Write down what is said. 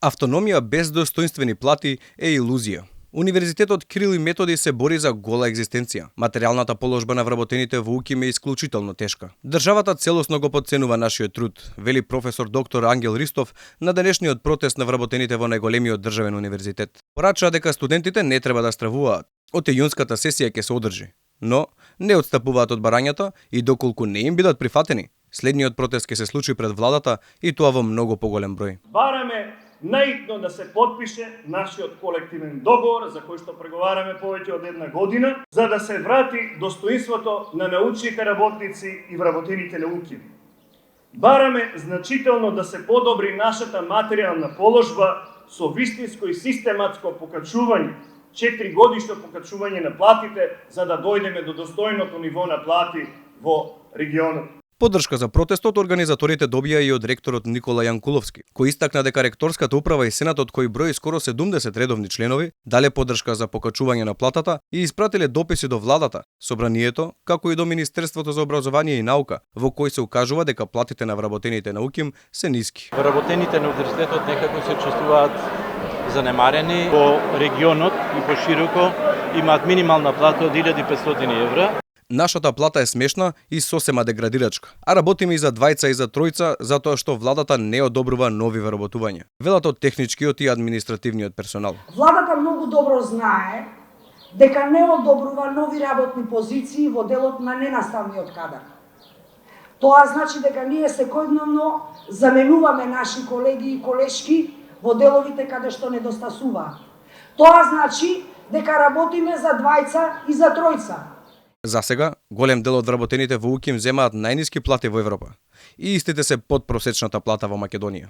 Автономија без достоинствени плати е илузија. Универзитетот Кирил и Методи се бори за гола екзистенција. Материјалната положба на вработените во УКИМ е исклучително тешка. Државата целосно го потценува нашиот труд, вели професор доктор Ангел Ристов на денешниот протест на вработените во најголемиот државен универзитет. Порача дека студентите не треба да стравуваат. Од ијунската сесија ќе се одржи, но не отстапуваат од барањата и доколку не им бидат прифатени, следниот протест ќе се случи пред владата и тоа во многу поголем број. Бараме наитно да се потпише нашиот колективен договор за кој што преговараме повеќе од една година, за да се врати достоинството на научните работници и вработените на УКИМ. Бараме значително да се подобри нашата материјална положба со вистинско и систематско покачување, 4 годишно покачување на платите, за да дојдеме до достојното ниво на плати во регионот. Поддршка за протестот организаторите добија и од ректорот Никола Јанкуловски, кој истакна дека ректорската управа и сенатот, кој брои скоро 70 редовни членови, дале поддршка за покачување на платата и испратиле дописи до владата, собранието, како и до Министерството за образование и наука, во кој се укажува дека платите на вработените на УКИМ се ниски. Вработените на универзитетот некако се чувствуваат занемарени во регионот и пошироко, имаат минимална плата од 1500 евра. Нашата плата е смешна и сосема деградирачка, а работиме и за двајца и за тројца затоа што владата не одобрува нови вработувања. Велат од техничкиот и административниот персонал. Владата многу добро знае дека не одобрува нови работни позиции во делот на ненаставниот кадар. Тоа значи дека ние секојдневно заменуваме наши колеги и колешки во деловите каде што недостасуваат. Тоа значи дека работиме за двајца и за тројца. За сега, голем дел од вработените во УКИМ земаат најниски плати во Европа и истите се под просечната плата во Македонија.